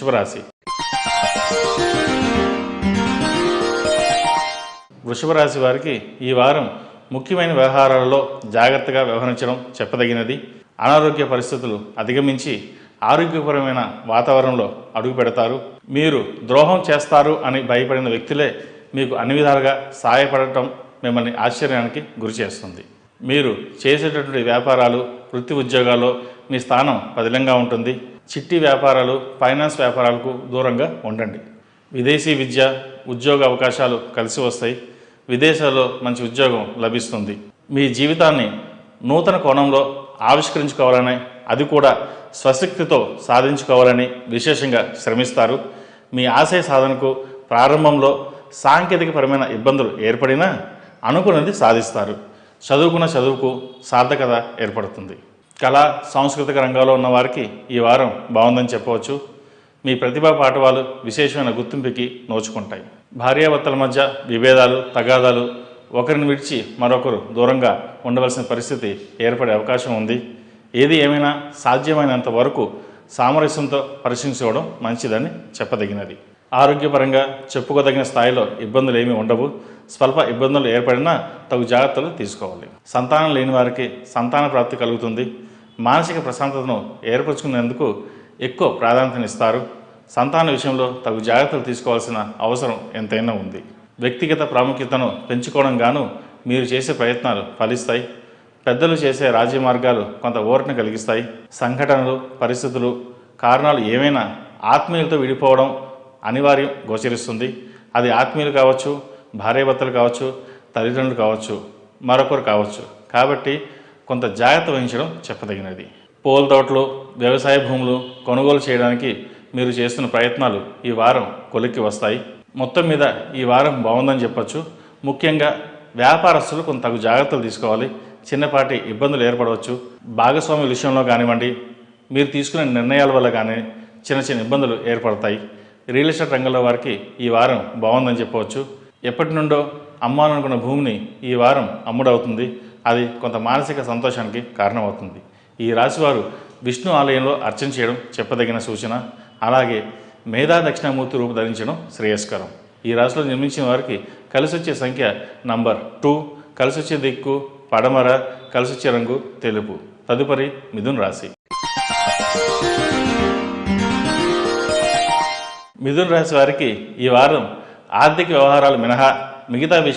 వృషభ రాశి. వృషభ రాశి వారికి ఈ వారం ముఖ్యమైన వ్యవహారాలలో జాగ్రత్తగా వ్యవహరించడం చెప్పదగినది. అనారోగ్య పరిస్థితులు అధిగమించి ఆరోగ్యపరమైన వాతావరణంలో అడుగు పెడతారు. మీరు ద్రోహం చేస్తారు అని భయపడిన వ్యక్తులే మీకు అన్ని విధాలుగా సహాయపడటం మిమ్మల్ని ఆశ్చర్యానికి గురి చేస్తుంది. మీరు చేసేటటువంటి వ్యాపారాలు, వృత్తి ఉద్యోగాల్లో మీ స్థానం పదిలంగా ఉంటుంది. చిట్టి వ్యాపారాలు, ఫైనాన్స్ వ్యాపారాలకు దూరంగా ఉండండి. విదేశీ విద్య, ఉద్యోగ అవకాశాలు కలిసి వస్తాయి. విదేశాల్లో మంచి ఉద్యోగం లభిస్తుంది. మీ జీవితాన్ని నూతన కోణంలో ఆవిష్కరించుకోవాలని, అది కూడా స్వశక్తితో సాధించుకోవాలని విశేషంగా శ్రమిస్తారు. మీ ఆశయ సాధనకు ప్రారంభంలో సాంకేతికపరమైన ఇబ్బందులు ఏర్పడినా అనుకున్నది సాధిస్తారు. చదువుకున్న చదువుకు సార్థకత ఏర్పడుతుంది. కళా సాంస్కృతిక రంగాల్లో ఉన్న వారికి ఈ వారం బాగుందని చెప్పవచ్చు. మీ ప్రతిభా పాఠవాలు విశేషమైన గుర్తింపుకి నోచుకుంటాయి. భార్యాభర్తల మధ్య విభేదాలు, తగాదాలు, ఒకరిని విడిచి మరొకరు దూరంగా ఉండవలసిన పరిస్థితి ఏర్పడే అవకాశం ఉంది. ఏది ఏమైనా సాధ్యమైనంత వరకు సామరస్యంతో పరిశీలించుకోవడం మంచిదని చెప్పదగినది. ఆరోగ్యపరంగా చెప్పుకోదగిన స్థాయిలో ఇబ్బందులు ఏమీ ఉండవు. స్వల్ప ఇబ్బందులు ఏర్పడినా తగు జాగ్రత్తలు తీసుకోవాలి. సంతానం లేని వారికి సంతాన ప్రాప్తి కలుగుతుంది. మానసిక ప్రశాంతతను ఏర్పరచుకునేందుకు ఎక్కువ ప్రాధాన్యతనిస్తారు. సంతాన విషయంలో తగు జాగ్రత్తలు తీసుకోవాల్సిన అవసరం ఎంతైనా ఉంది. వ్యక్తిగత ప్రాముఖ్యతను పెంచుకోవడం గాను మీరు చేసే ప్రయత్నాలు ఫలిస్తాయి. పెద్దలు చేసే రాజ్య మార్గాలు కొంత ఊరటను కలిగిస్తాయి. సంఘటనలు, పరిస్థితులు, కారణాలు ఏమైనా ఆత్మీయులతో విడిపోవడం అనివార్యం గోచరిస్తుంది. అది ఆత్మీయులు కావచ్చు, భార్యాభర్తలు కావచ్చు, తల్లిదండ్రులు కావచ్చు, మరొకరు కావచ్చు. కాబట్టి కొంత జాగ్రత్త వహించడం చెప్పదగినది. పూల తోటలు, వ్యవసాయ భూములు కొనుగోలు చేయడానికి మీరు చేస్తున్న ప్రయత్నాలు ఈ వారం కొలిక్కి వస్తాయి. మొత్తం మీద ఈ వారం బాగుందని చెప్పచ్చు. ముఖ్యంగా వ్యాపారస్తులు కొంత తగు జాగ్రత్తలు తీసుకోవాలి. చిన్నపాటి ఇబ్బందులు ఏర్పడవచ్చు. భాగస్వామి విషయంలో కానివ్వండి, మీరు తీసుకునే నిర్ణయాల వల్ల కానీ చిన్న చిన్న ఇబ్బందులు ఏర్పడతాయి. రియల్ ఎస్టేట్ రంగంలో వారికి ఈ వారం బాగుందని చెప్పవచ్చు. ఎప్పటి నుండో అమ్మాలనుకున్న భూమిని ఈ వారం అమ్ముడవుతుంది. అది కొంత మానసిక సంతోషానికి కారణమవుతుంది. ఈ రాశివారు విష్ణు ఆలయంలో అర్చన చేయడం చెప్పదగిన సూచన. అలాగే మేధా దక్షిణామూర్తి రూపు ధరించడం శ్రేయస్కరం. ఈ రాశిలో నిర్మించిన వారికి కలిసొచ్చే సంఖ్య నంబర్ 2, కలిసొచ్చే దిక్కు పడమర, కలిసొచ్చే రంగు తెలుపు. తదుపరి మిథున రాశి. మిథున రాశి వారికి ఈ వారం ఆర్థిక వ్యవహారాలు మినహా మిగతా